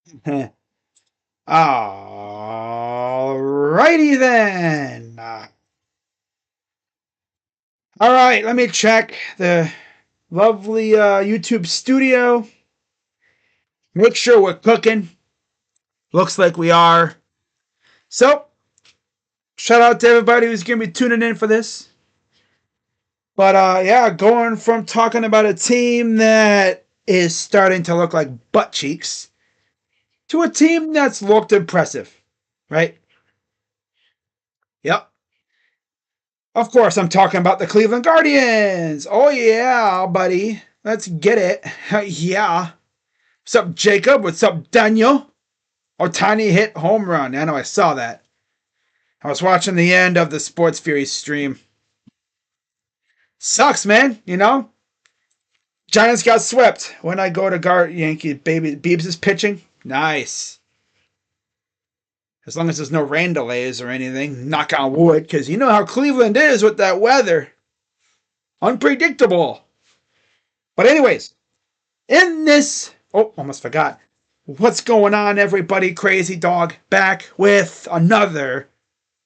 Alrighty then. All right, let me check the lovely YouTube studio. Make sure we're cooking. Looks like we are. So, shout out to everybody who's going to be tuning in for this. But yeah, going from talking about a team that is starting to look like butt cheeks to a team that's looked impressive, right? Yep. Of course, I'm talking about the Cleveland Guardians. Oh, yeah, buddy. Let's get it. Yeah. What's up, Jacob? What's up, Daniel? Oh, tiny hit home run. I know, I saw that. I was watching the end of the Sports Fury stream. Sucks, man. You know? Giants got swept. When I go to Yankees, baby, Beebs is pitching. Nice. As long as there's no rain delays or anything. Knock on wood, because you know how Cleveland is with that weather. Unpredictable. But anyways, in this... Oh, almost forgot. What's going on, everybody? Crazy Dog back with another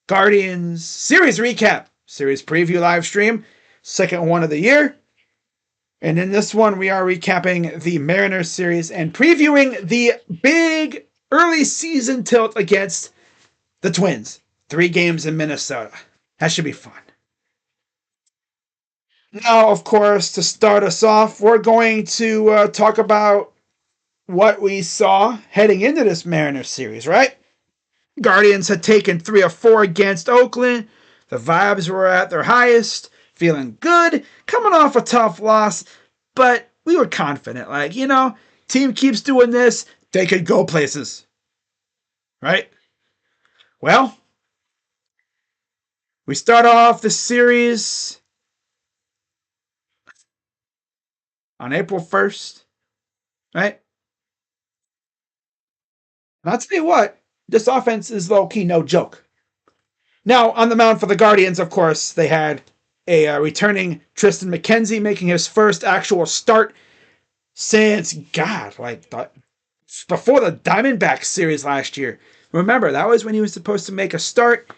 Guardians series recap. Series preview live stream. Second one of the year. And in this one, we are recapping the Mariners series and previewing the big early season tilt against the Twins. 3 games in Minnesota. That should be fun. Now, of course, to start us off, we're going to talk about what we saw heading into this Mariners series, right? Guardians had taken 3 of 4 against Oakland. The vibes were at their highest, feeling good, coming off a tough loss, but we were confident. Like, you know, team keeps doing this, they could go places. Right? Well, we start off the series on April 1st, right? And I'll tell you what, this offense is low-key no joke. Now, on the mound for the Guardians, of course, they had a returning Triston McKenzie making his first actual start since, God, like before the Diamondbacks series last year. Remember, that was when he was supposed to make a start,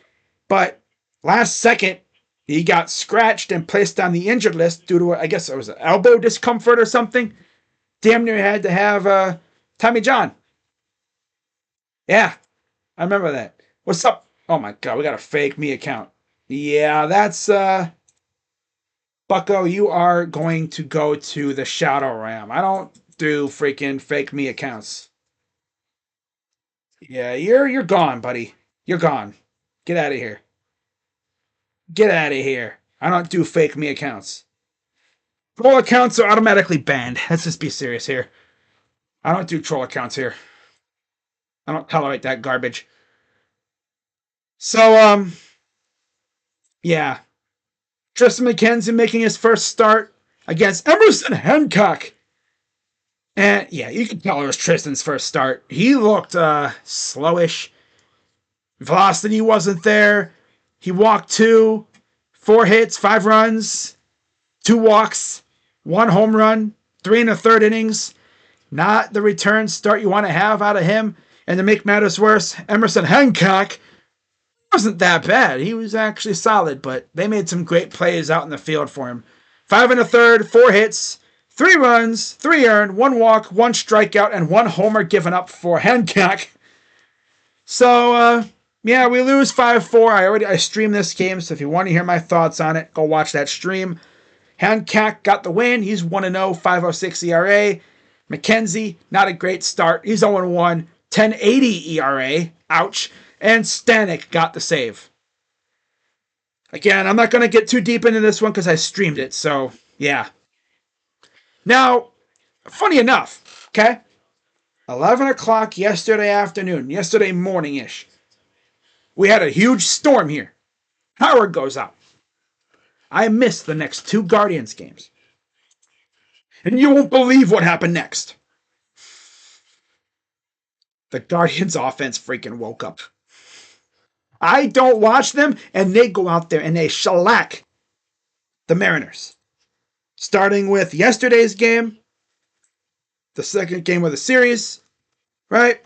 but last second, he got scratched and placed on the injured list due to, I guess it was an elbow discomfort or something. Damn near had to have Tommy John. Yeah, I remember that. What's up? Oh my God, we got a fake me account. Yeah, that's Bucko. You are going to go to the Shadow Ram. I don't do freaking fake me accounts. Yeah, you're gone, buddy. You're gone. Get out of here. Get out of here. I don't do fake me accounts. Troll accounts are automatically banned. Let's just be serious here. I don't do troll accounts here. I don't tolerate that garbage. So, yeah. Triston McKenzie making his first start against Emerson Hancock. And yeah, you can tell it was Tristan's first start. He looked slowish. Velocity wasn't there. He walked 2, 4 hits, 5 runs, 2 walks, 1 home run, 3 in the third innings. Not the return start you want to have out of him. And to make matters worse, Emerson Hancock wasn't that bad. He was actually solid, but they made some great plays out in the field for him. 5 in the third, 4 hits, 3 runs, 3 earned, 1 walk, 1 strikeout, and 1 homer given up for Hancock. So, yeah, we lose 5-4. I streamed this game, so if you want to hear my thoughts on it, go watch that stream. Hancock got the win. He's 1-0, 5.06 ERA. McKenzie, not a great start. He's 0-1, 10.80 ERA. Ouch. And Stanek got the save. Again, I'm not going to get too deep into this one because I streamed it, so yeah. Now, funny enough, okay? 11 o'clock yesterday afternoon, yesterday morning-ish, we had a huge storm here. Power goes out. I missed the next 2 Guardians games. And you won't believe what happened next. The Guardians offense freaking woke up. I don't watch them, and they go out there and they shellac the Mariners. Starting with yesterday's game, the second game of the series, right?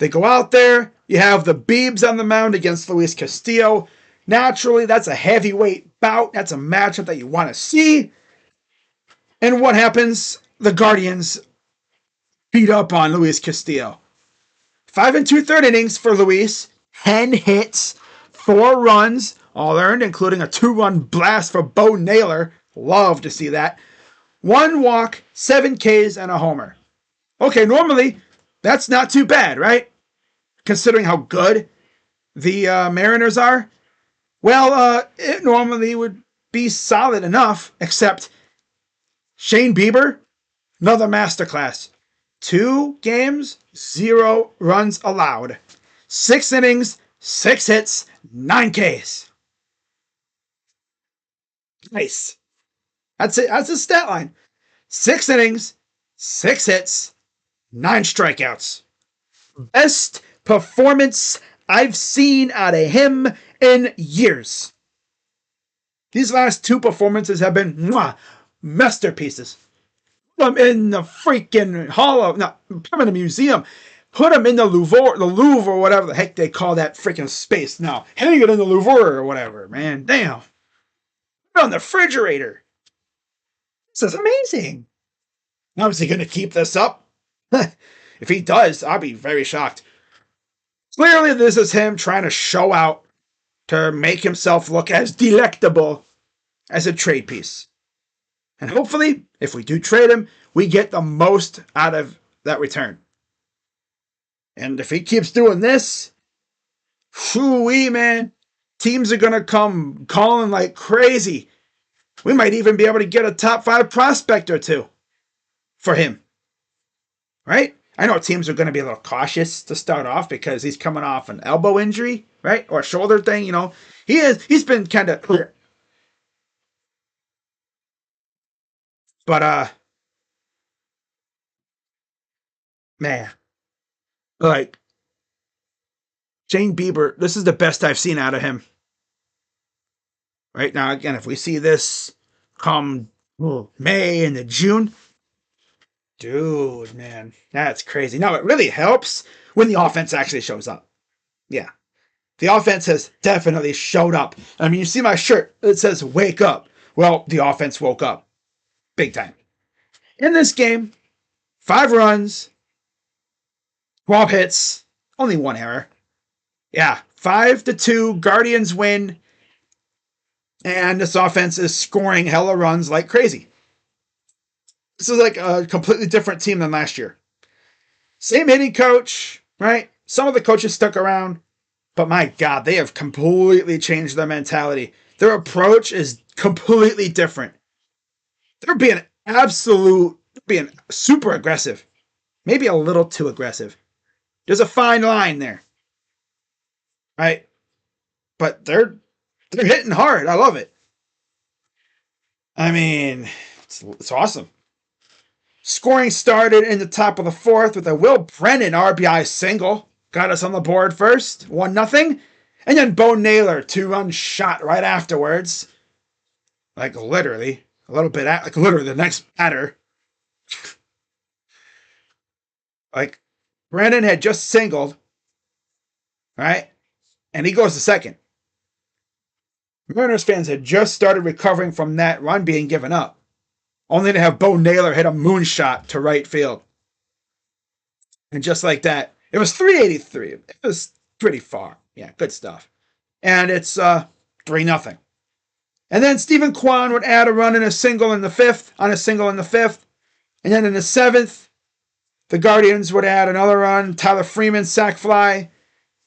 They go out there. You have the Beebs on the mound against Luis Castillo. Naturally, that's a heavyweight bout. That's a matchup that you want to see. And what happens? The Guardians beat up on Luis Castillo. 5 2/3 innings for Luis. 10 hits, 4 runs, all earned, including a 2-run blast for Bo Naylor. Love to see that. 1 walk, 7 Ks, and a homer. Okay, normally, that's not too bad, right? Considering how good the Mariners are. Well, it normally would be solid enough, except Shane Bieber, another masterclass. 2 games, 0 runs allowed. 6 innings, 6 hits, 9 Ks. Nice. That's it. That's his stat line. 6 innings, 6 hits, 9 strikeouts. Best performance I've seen out of him in years. These last 2 performances have been masterpieces. Put them in the freaking put them in a museum. Put them in the Louvre or whatever the heck they call that freaking space now. Hang it in the Louvre or whatever, man. Damn. Put it on the refrigerator. This is amazing. Now, is he going to keep this up? If he does, I'll be very shocked. Clearly, this is him trying to show out to make himself look as delectable as a trade piece. And hopefully, if we do trade him, we get the most out of that return. And if he keeps doing this, whoo-wee, man, teams are going to come calling like crazy. We might even be able to get a top 5 prospect or 2 for him. Right? I know teams are going to be a little cautious to start off because he's coming off an elbow injury, right? Or a shoulder thing, you know. He's been kind of... But, man, like, Shane Bieber, this is the best I've seen out of him. Right now, again, if we see this come May into June, dude, man, that's crazy. Now, it really helps when the offense actually shows up. Yeah. The offense has definitely showed up. I mean, you see my shirt. It says, wake up. Well, the offense woke up. Big time. In this game, 5 runs, 12 hits, only 1 error. Yeah, 5-2, Guardians win. And this offense is scoring hella runs like crazy. This is like a completely different team than last year. Same hitting coach, right? Some of the coaches stuck around. But my God, they have completely changed their mentality. Their approach is completely different. They're being super aggressive. Maybe a little too aggressive. There's a fine line there. Right? But they're hitting hard. I love it. I mean, it's awesome. Scoring started in the top of the 4th with a Will Brennan RBI single. Got us on the board first, 1-0. And then Bo Naylor, 2-run shot right afterwards. Like literally, the next batter. Like, Brennan had just singled, right? And he goes to second. Mariners fans had just started recovering from that run being given up, only to have Bo Naylor hit a moonshot to right field. And just like that, it was 383. It was pretty far. Yeah, good stuff. And it's 3-0. And then Stephen Kwan would add a run in a single in the 5th, And then in the 7th, the Guardians would add another run, Tyler Freeman sac fly.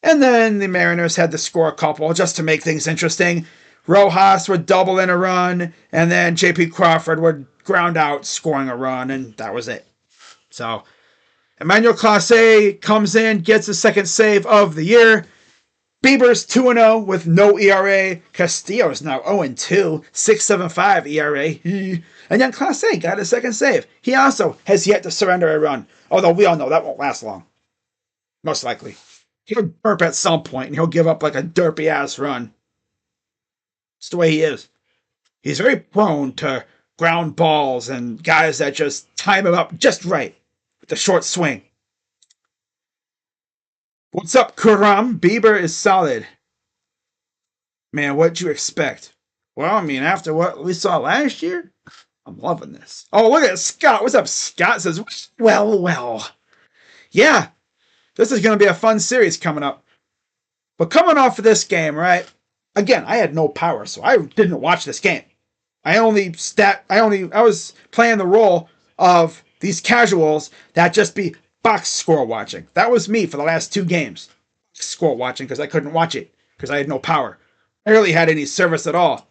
And then the Mariners had to score a couple just to make things interesting. Rojas would double in a run, and then J.P. Crawford would ground out, scoring a run, and that was it. So, Emmanuel Clase comes in, gets the second save of the year. Bieber's 2-0 with no ERA. Castillo's now 0-2, 6.75 ERA. And then Clase got his second save. He also has yet to surrender a run, although we all know that won't last long. Most likely. He'll burp at some point, and he'll give up like a derpy-ass run. It's the way he is. He's very prone to ground balls and guys that just time him up just right with the short swing. What's up, Kuram? Bieber is solid. Man, what'd you expect? Well, I mean, after what we saw last year, I'm loving this. Oh, look at Scott. What's up, Scott? Says, well. Yeah, this is going to be a fun series coming up. But coming off of this game, right? Again, I had no power, so I didn't watch this game. I was playing the role of these casuals that just be box score watching. That was me for the last 2 games. Score watching because I couldn't watch it because I had no power. I barely had any service at all.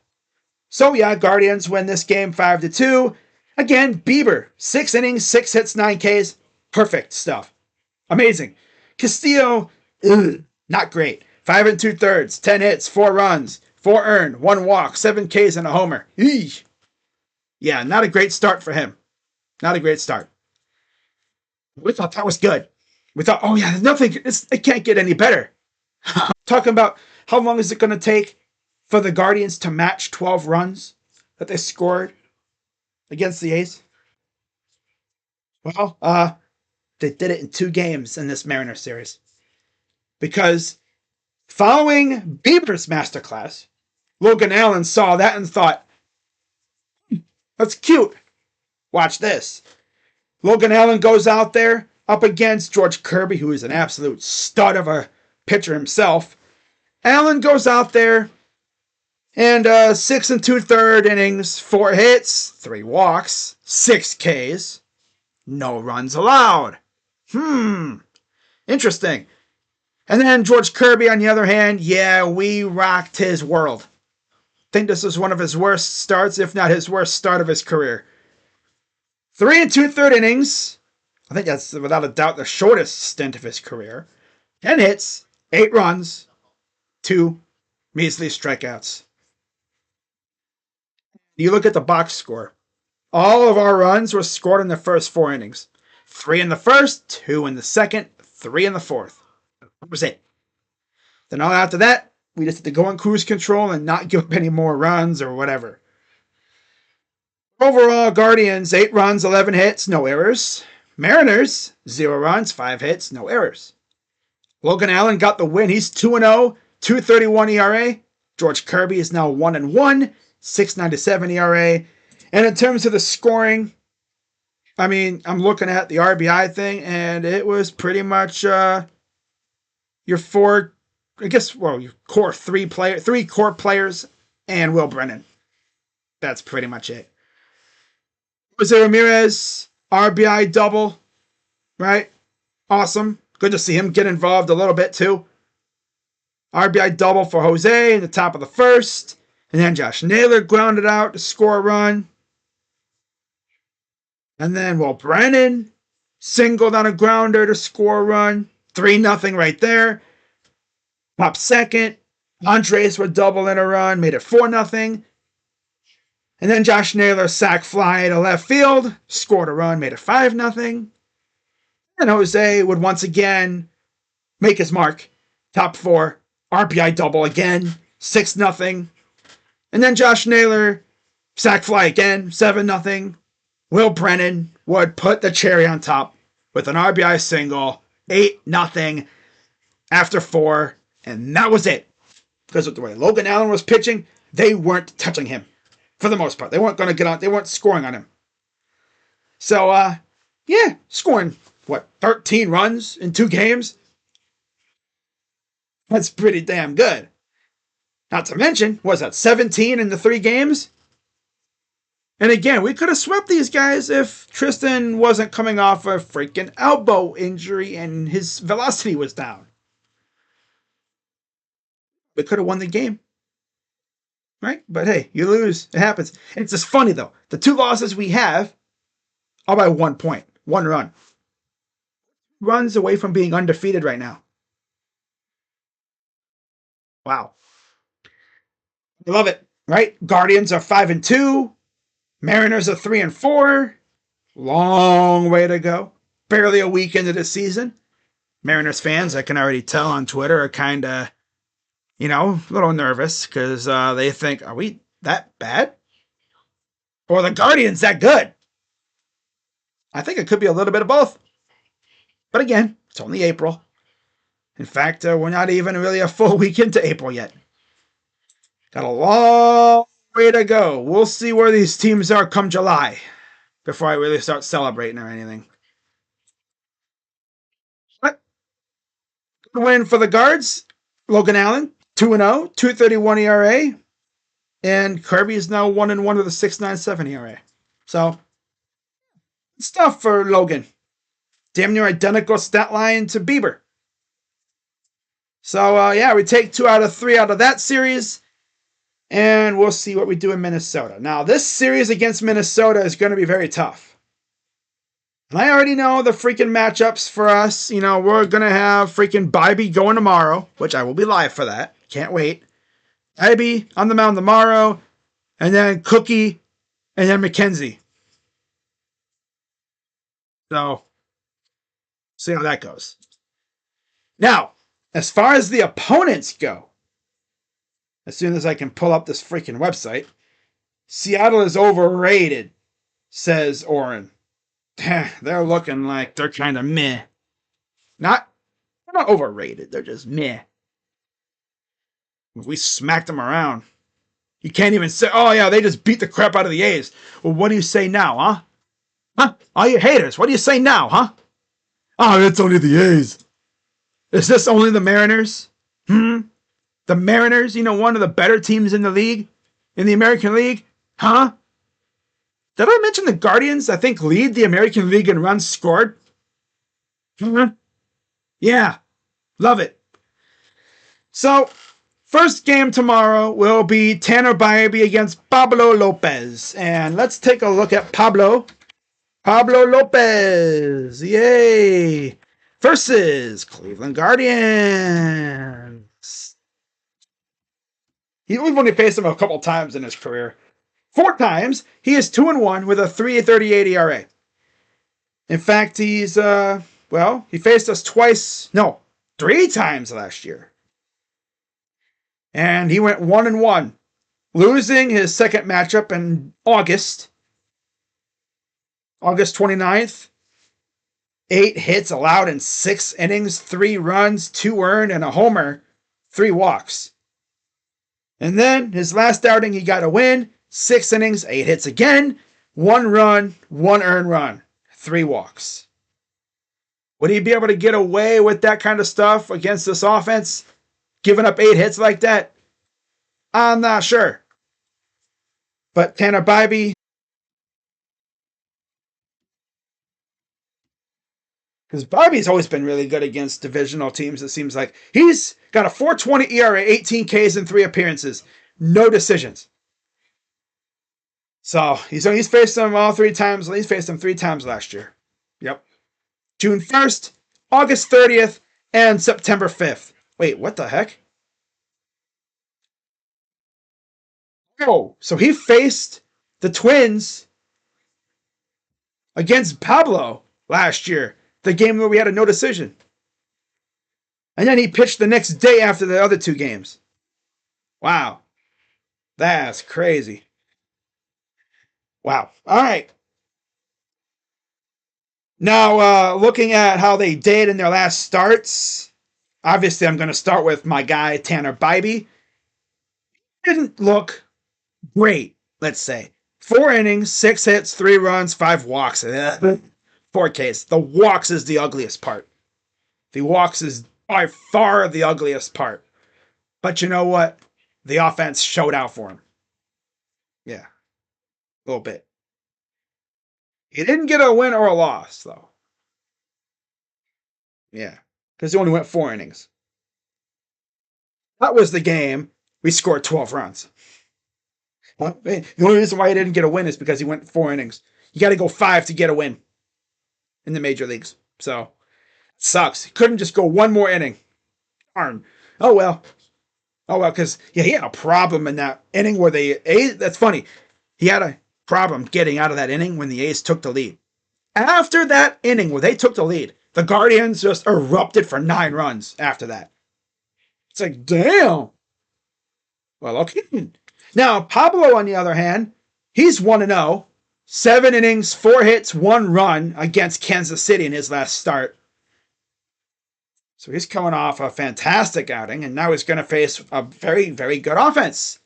So yeah, Guardians win this game 5-2. Again, Bieber, 6 innings, 6 hits, 9 Ks. Perfect stuff. Amazing. Castillo, not great. 5 2/3, 10 hits, 4 runs, 4 earned, 1 walk, 7 Ks, and a homer. Eesh. Yeah, not a great start for him. Not a great start. We thought that was good. We thought, oh yeah, it can't get any better. Talking about how long is it going to take for the Guardians to match 12 runs that they scored against the A's? Well, they did it in 2 games in this Mariner series. Because following Bieber's masterclass, Logan Allen saw that and thought, that's cute. Watch this. Logan Allen goes out there up against George Kirby, who is an absolute stud of a pitcher himself. Allen goes out there and 6 2/3 innings, 4 hits, 3 walks, 6 Ks, no runs allowed. Interesting. And then George Kirby, on the other hand, yeah, we rocked his world. I think this was one of his worst starts, if not his worst start of his career. 3 2/3 innings. I think that's without a doubt the shortest stint of his career. 10 hits, 8 runs, 2 measly strikeouts. You look at the box score. All of our runs were scored in the first 4 innings. 3 in the first, 2 in the second, 3 in the fourth. That was it. Then all after that, we just had to go on cruise control and not give up any more runs or whatever. Overall, Guardians, 8 runs, 11 hits, no errors. Mariners, 0 runs, 5 hits, no errors. Logan Allen got the win. He's 2-0, 2.31 ERA. George Kirby is now 1-1, 6.97 ERA. And in terms of the scoring, I mean, I'm looking at the RBI thing, and it was pretty much your 4, I guess, well, your core 3 core players and Will Brennan. That's pretty much it. Jose Ramirez, RBI double, right? Awesome. Good to see him get involved a little bit too. RBI double for Jose in the top of the first. And then Josh Naylor grounded out to score a run. And then Will Brennan singled on a grounder to score a run. 3-0 right there. Top second. Andres would double in a run, made it 4-0. And then Josh Naylor sac fly to left field, scored a run, made it 5-0. And Jose would once again make his mark. Top 4, RBI double again, 6-0. And then Josh Naylor, sac fly again, 7-0. Will Brennan would put the cherry on top with an RBI single, 8-0 after 4. And that was it. Because of the way Logan Allen was pitching, they weren't touching him. For the most part. They weren't going to get on. They weren't scoring on him. So, yeah, scoring, 13 runs in 2 games? That's pretty damn good. Not to mention, was that 17 in the 3 games? And again, we could have swept these guys if Tristan wasn't coming off a freaking elbow injury and his velocity was down. We could have won the game. Right? But hey, you lose. It happens. And it's just funny, though. The 2 losses we have are by 1 point. 1 run. Runs away from being undefeated right now. Wow. I love it. Right? Guardians are 5-2. Mariners are 3-4. Long way to go. Barely a week into the season. Mariners fans, I can already tell on Twitter, are kind of, a little nervous because they think, are we that bad? Or the Guardians that good? I think it could be a little bit of both. But again, it's only April. In fact, we're not even really a full week into April yet. Got a long way to go. We'll see where these teams are come July before I really start celebrating or anything. But good win for the guards. Logan Allen, 2-0, 2.31 ERA. And Kirby is now 1-1 with a 6.97 ERA. So, stuff for Logan. Damn near identical stat line to Bieber. So, yeah, we take 2 out of 3 out of that series. And we'll see what we do in Minnesota. Now, this series against Minnesota is going to be very tough. And I already know the freaking matchups for us. You know, we're going to have freaking Bibee going tomorrow, which I will be live for that. Can't wait. Bibee on the mound tomorrow. And then Cookie. And then McKenzie. So, see how that goes. Now, as far as the opponents go, as soon as I can pull up this freaking website, Seattle is overrated, says Oren. They're looking like they're kind of meh. They're not overrated. They're just meh. We smacked them around. You can't even say, oh yeah, they just beat the crap out of the A's. Well, what do you say now, huh? Huh? All you haters, what do you say now, huh? Oh, it's only the A's. Is this only the Mariners? The Mariners, one of the better teams in the league? In the American League? Huh? Did I mention the Guardians, I think, lead the American League in runs scored? Yeah. Love it. So, first game tomorrow will be Tanner Bibee against Pablo Lopez. And let's take a look at Pablo. Pablo Lopez. Yay. Versus Cleveland Guardians. We've only faced him a couple times in his career. 4 times. He is 2-1 with a 3.38 ERA. In fact, he's, he faced us 3 times last year. And he went 1-1, losing his second matchup in August 29th. 8 hits allowed in 6 innings, 3 runs, 2 earned, and a homer, 3 walks. And then his last outing, he got a win, 6 innings, 8 hits again, 1 run, 1 earned run, 3 walks. Would he be able to get away with that kind of stuff against this offense? Giving up 8 hits like that? I'm not sure. But Tanner Bibee, because Bibee's always been really good against divisional teams, it seems like. He's got a 4.20 ERA, 18 Ks in 3 appearances. No decisions. So, he's faced them all 3 times. He's faced them 3 times last year. Yep. June 1st, August 30th, and September 5th. Wait, what the heck? Oh, so he faced the Twins against Pablo last year. The game where we had a no decision. And then he pitched the next day after the other 2 games. Wow. That's crazy. Wow. All right. Now, looking at how they did in their last starts, obviously I'm going to start with my guy, Tanner Bibee. Didn't look great, let's say. 4 innings, 6 hits, 3 runs, 5 walks. 4 Ks. The walks is the ugliest part. The walks is by far the ugliest part. But you know what? The offense showed out for him. Yeah. A little bit. He didn't get a win or a loss, though. Yeah. Because he only went 4 innings. That was the game. We scored 12 runs. The only reason why he didn't get a win is because he went 4 innings. You got to go 5 to get a win in the major leagues. So, it sucks. He couldn't just go 1 more inning. Darn. Oh, well, because he had a problem in that inning where the A's, that's funny. He had a problem getting out of that inning when the A's took the lead. After that inning where they took the lead, the Guardians just erupted for 9 runs after that. It's like, damn. Well, okay. Now, Pablo, on the other hand, he's 1-0. 7 innings, 4 hits, 1 run against Kansas City in his last start. So he's coming off a fantastic outing, and now he's going to face a very, very good offense.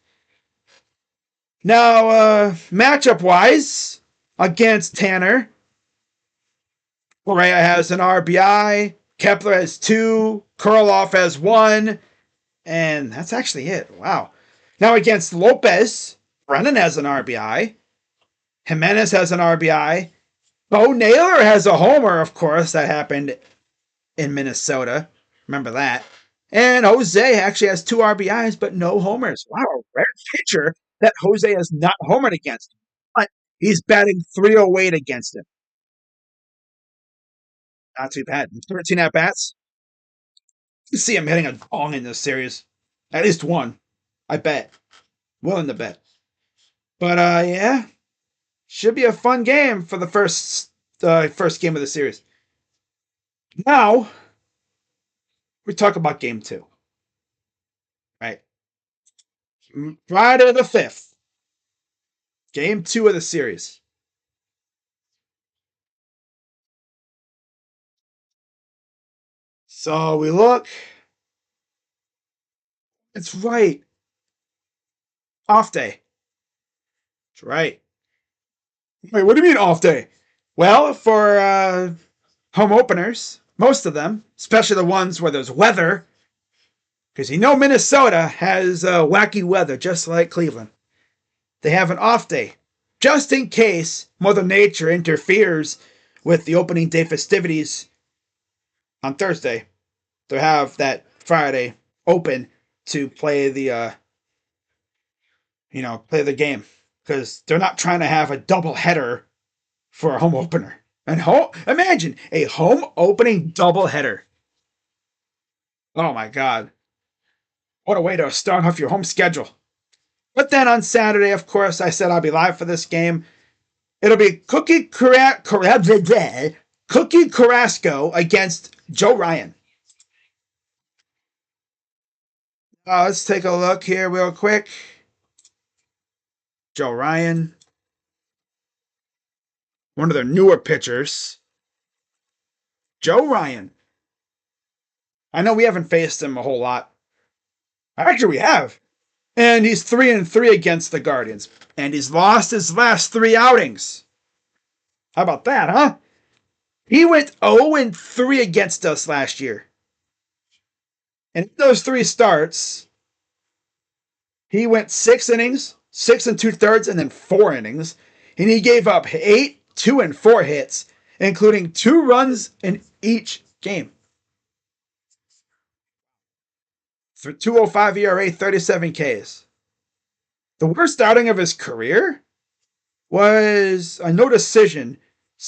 Now, matchup wise, against Tanner, Correa has an RBI, Kepler has 2, Kurloff has 1, and that's actually it. Wow. Now against Lopez, Brennan has an RBI, Jimenez has an RBI, Bo Naylor has a homer, of course, that happened in Minnesota. Remember that. And Jose actually has 2 RBIs, but no homers. Wow, a rare pitcher that Jose has not homered against. But he's batting 308 against him. Not too bad. 13 at bats. You see him hitting a dong in this series. At least one. I bet. Willing to bet. But yeah. Should be a fun game for the first game of the series. Now, we talk about game 2. Right. Friday the 5th. Game 2 of the series. So we look. It's right. Off day. That's right. Wait, what do you mean off day? Well, for home openers, most of them, especially the ones where there's weather, because you know Minnesota has wacky weather just like Cleveland. They have an off day, just in case Mother Nature interferes with the opening day festivities on Thursday. They'll have that Friday open to play the play the game, because they're not trying to have a double header for a home opener. And imagine a home opening double header. Oh my God. What a way to start off your home schedule. But then on Saturday, of course, I said I'll be live for this game. It'll be Cookie Carrasco against Joe Ryan. Let's take a look here real quick. Joe Ryan, one of their newer pitchers. Joe Ryan. I know we haven't faced him a whole lot. Actually, we have. And he's 3-3 against the Guardians. And he's lost his last 3 outings. How about that, huh? He went 0-3 against us last year. And in those 3 starts, he went 6 innings, 6 2/3, and then 4 innings. And he gave up 8, 2, and 4 hits, including 2 runs in each game. For 2.05 ERA, 37 Ks. The worst outing of his career was a no decision,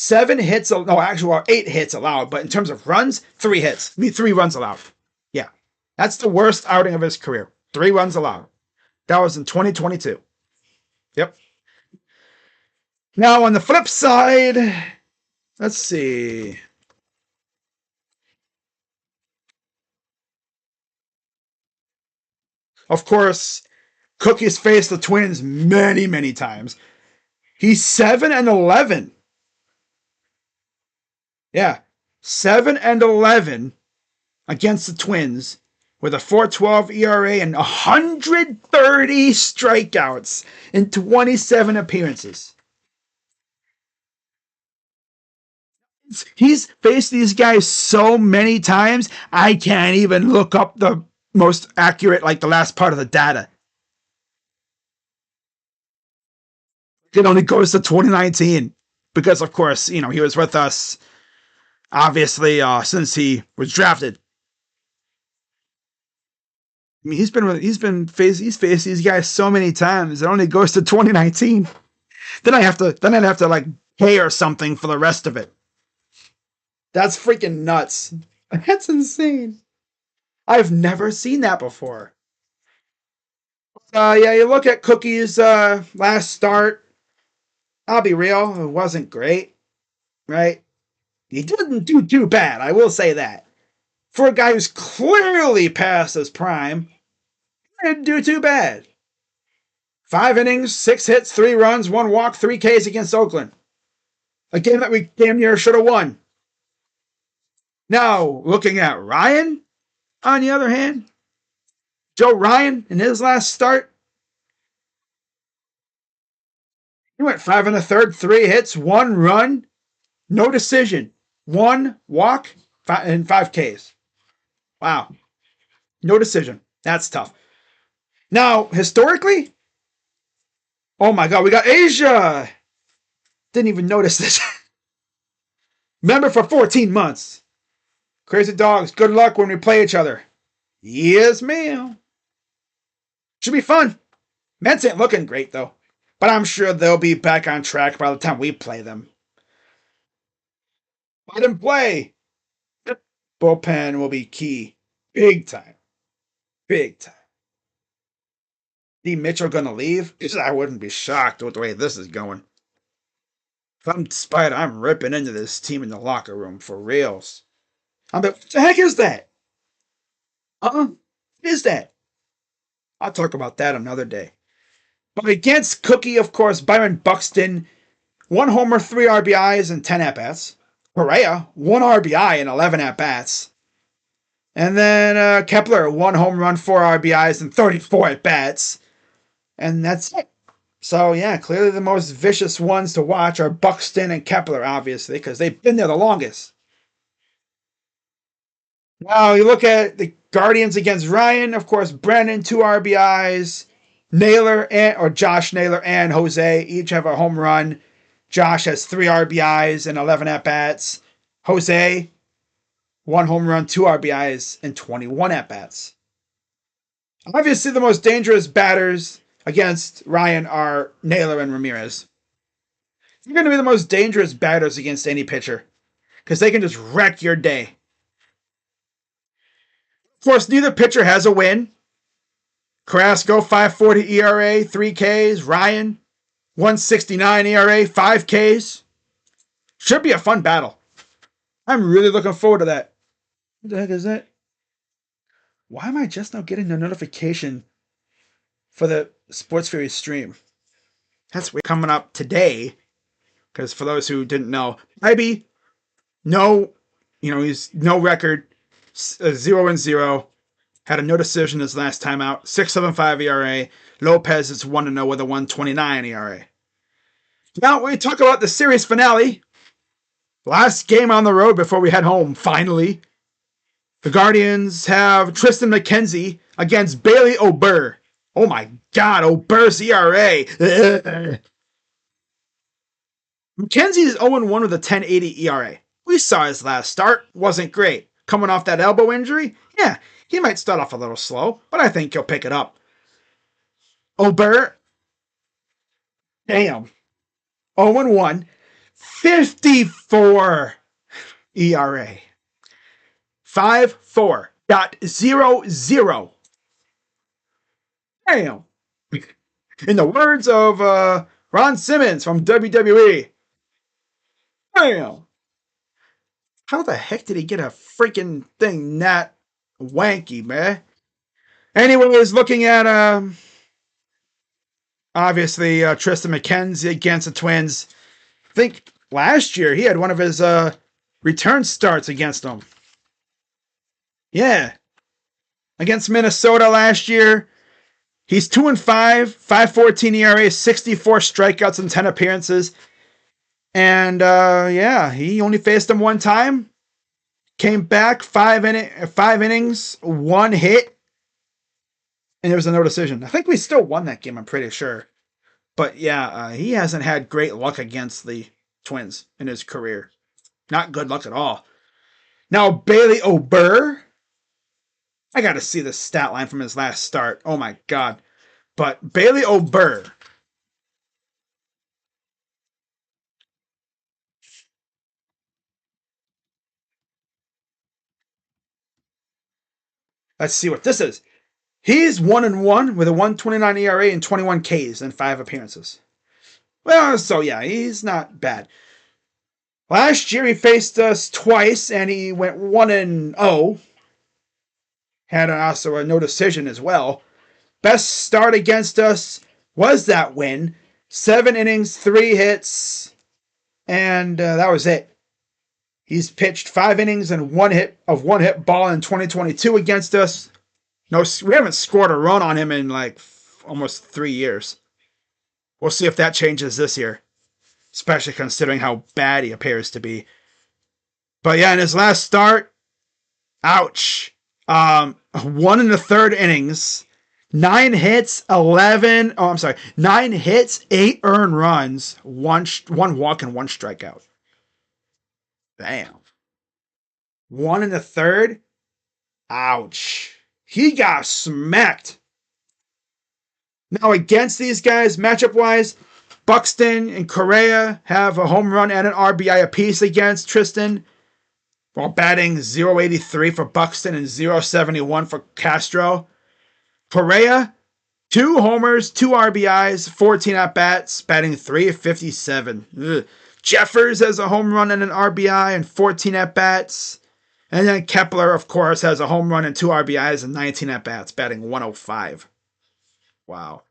8 hits allowed, but in terms of runs, 3 hits. 3 runs allowed. Yeah, that's the worst outing of his career. 3 runs allowed. That was in 2022. Yep. Now on the flip side, let's see. Of course, Cookie's faced the Twins many, many times. He's 7-11. Yeah, 7-11 against the Twins with a 4.12 ERA and 130 strikeouts in 27 appearances. He's faced these guys so many times, I can't even look up the most accurate, like the last part of the data. It only goes to 2019 because, of course, he was with us, obviously, since he was drafted. I mean, he's faced these guys so many times. It only goes to 2019. Then I'd have to like pay or something for the rest of it. That's freaking nuts. That's insane. I've never seen that before. Yeah, you look at Cookie's last start. I'll be real, it wasn't great, right? He didn't do too bad, I will say that. For a guy who's clearly past his prime, he didn't do too bad. 5 innings, 6 hits, 3 runs, 1 walk, 3 Ks against Oakland. A game that we damn near should have won. Now, looking at Ryan, on the other hand, Joe Ryan in his last start, he went 5 1/3, 3 hits, 1 run, no decision, 1 walk, and 5 Ks. Wow. No decision. That's tough. Now, historically, oh my God, we got Asia. Didn't even notice this. Member for 14 months. Crazy Dogs, good luck when we play each other. Yes, ma'am. Should be fun. Mets ain't looking great, though. But I'm sure they'll be back on track by the time we play them. Let them play. Bullpen will be key. Big time. Big time. D. Mitchell gonna leave? I wouldn't be shocked with the way this is going. If I'm Spider, I'm ripping into this team in the locker room for reals. I'm like, what the heck is that? What is that? I'll talk about that another day. But against Cookie, of course, Byron Buxton, 1 homer, 3 RBIs, and 10 at-bats. Correa, 1 RBI and 11 at-bats. And then Kepler, 1 home run, 4 RBIs, and 34 at-bats. And that's it. So, yeah, clearly the most vicious ones to watch are Buxton and Kepler, obviously, because they've been there the longest. Now, you look at the Guardians against Ryan, of course, Brandon, 2 RBIs. Josh Naylor and Jose each have a home run. Josh has 3 RBIs and 11 at-bats. Jose, 1 home run, 2 RBIs, and 21 at-bats. Obviously, the most dangerous batters against Ryan are Naylor and Ramirez. They're going to be the most dangerous batters against any pitcher because they can just wreck your day. Of course, neither pitcher has a win. Carrasco, 5.40 ERA, 3 Ks. Ryan, 1.69 ERA, 5 Ks. Should be a fun battle. I'm really looking forward to that. What the heck is that? Why am I just now getting the notification for the Sports Fury stream? That's coming up today. Because for those who didn't know, Ivy, he's no record, 0-0. Had a no decision his last time out, 6.75 ERA. Lopez is 1-0 with a 1.29 ERA. Now, when we talk about the series finale, last game on the road before we head home, finally, the Guardians have Triston McKenzie against Bailey Ober. Oh my God, Ober's ERA. McKenzie is 0-1 with a 10.80 ERA. We saw his last start. Wasn't great. Coming off that elbow injury, yeah, he might start off a little slow, but I think he'll pick it up. Ober, damn, 0-1, 54 ERA. 5.4.00. Damn. In the words of Ron Simmons from WWE. Damn. How the heck did he get a freaking thing that wanky, man? Anyways, looking at obviously Triston McKenzie against the Twins. I think last year he had one of his return starts against them. Yeah. Against Minnesota last year. He's 2-5, 5.14 ERA, 64 strikeouts in 10 appearances. And he only faced him one time. Came back 5 innings, 1 hit, and there was a no decision. I think we still won that game, I'm pretty sure. But yeah, he hasn't had great luck against the Twins in his career. Not good luck at all. Now, Bailey Ober. I got to see the stat line from his last start. Oh my God. But Bailey Ober. Let's see what this is. He's 1-1 with a 1.29 ERA and 21 Ks in 5 appearances. Well, so yeah, he's not bad. Last year he faced us twice and he went 1-0. Had also a no decision as well. Best start against us was that win. 7 innings, 3 hits, and that was it. He's pitched 5 innings and one hit ball in 2022 against us. No, we haven't scored a run on him in like almost 3 years. We'll see if that changes this year, especially considering how bad he appears to be. But yeah, in his last start, ouch. 1 1/3 innings, 9 hits, 11. Oh, I'm sorry, 9 hits, 8 earned runs, one walk and 1 strikeout. Damn. 1 1/3. Ouch. He got smacked. Now against these guys, matchup wise, Buxton and Correa have a home run and an RBI apiece against Tristan, while batting .083 for Buxton and .071 for Castro. Correa, 2 homers, 2 RBIs, 14 at-bats, batting .357. Ugh. Jeffers has a home run and an RBI and 14 at-bats. And then Kepler, of course, has a home run and 2 RBIs and 19 at-bats, batting .105. Wow.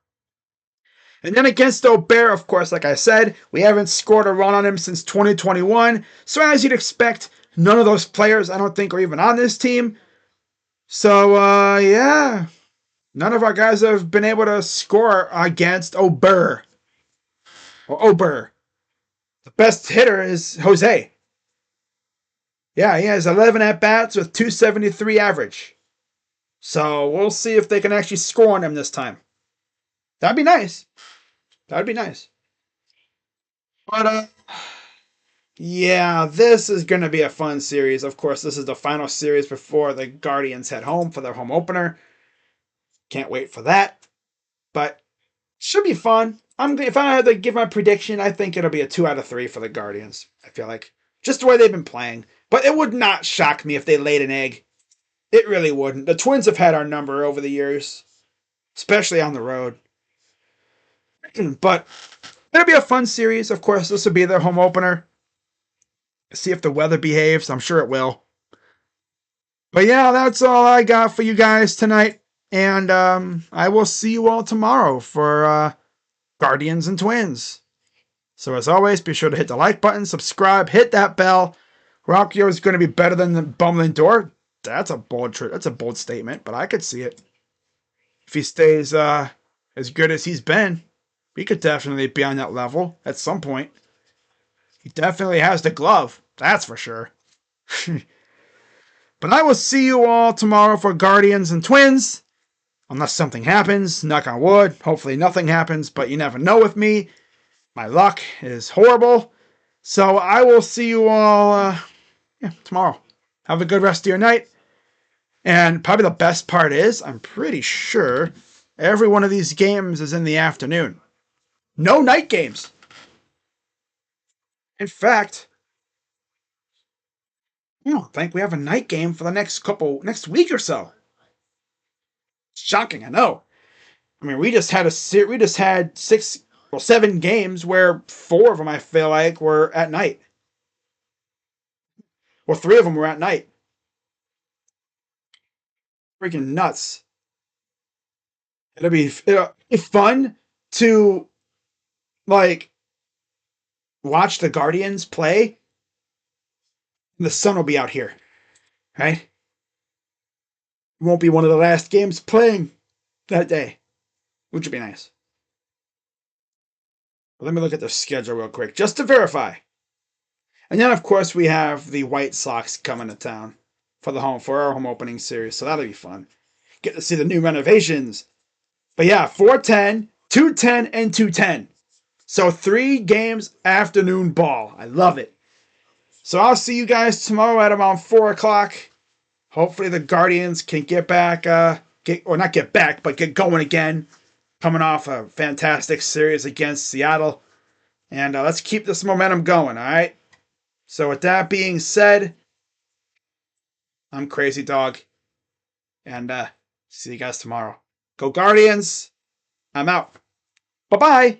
And then against O'Bear, of course, like I said, we haven't scored a run on him since 2021. So as you'd expect, none of those players, I don't think, are even on this team. So, yeah. None of our guys have been able to score against O'Bear. Or O'Bear. The best hitter is Jose. Yeah, he has 11 at-bats with .273 average. So we'll see if they can actually score on him this time. That'd be nice. That'd be nice. But, yeah, this is going to be a fun series. Of course, this is the final series before the Guardians head home for their home opener. Can't wait for that. But should be fun. If I had to give my prediction, I think it'll be a 2 out of 3 for the Guardians. I feel like. Just the way they've been playing. But it would not shock me if they laid an egg. It really wouldn't. The Twins have had our number over the years. Especially on the road. But it'll be a fun series. Of course, this will be their home opener. See if the weather behaves. I'm sure it will. But yeah, that's all I got for you guys tonight. And I will see you all tomorrow for Guardians and Twins. So as always, be sure to hit the like button, subscribe, hit that bell. Rockio is going to be better than the Bumbling Door. That's a bold statement, but I could see it. If he stays as good as he's been, he could definitely be on that level at some point. He definitely has the glove, that's for sure. But I will see you all tomorrow for Guardians and Twins. Unless something happens, knock on wood. Hopefully nothing happens, but you never know with me. My luck is horrible. So I will see you all tomorrow. Have a good rest of your night. And probably the best part is, I'm pretty sure every one of these games is in the afternoon. No night games. In fact, I don't think we have a night game for the next week or so. Shocking, I know. I mean, we just had 7 games where 4 of them, I feel like, were at night. Or 3 of them were at night. Freaking nuts. It'll be fun to, like, watch the Guardians play. The sun will be out here. Right? It won't be one of the last games playing that day. Which would be nice. But let me look at the schedule real quick, just to verify. And then, of course, we have the White Sox coming to town for our home opening series. So that'll be fun. Get to see the new renovations. But yeah, 4:10, 2:10, and 2:10. So 3 games afternoon ball. I love it. So I'll see you guys tomorrow at around 4 o'clock. Hopefully the Guardians can get going again. Coming off a fantastic series against Seattle. And let's keep this momentum going, all right? So with that being said, I'm Crazy Dog. And see you guys tomorrow. Go Guardians. I'm out. Bye-bye.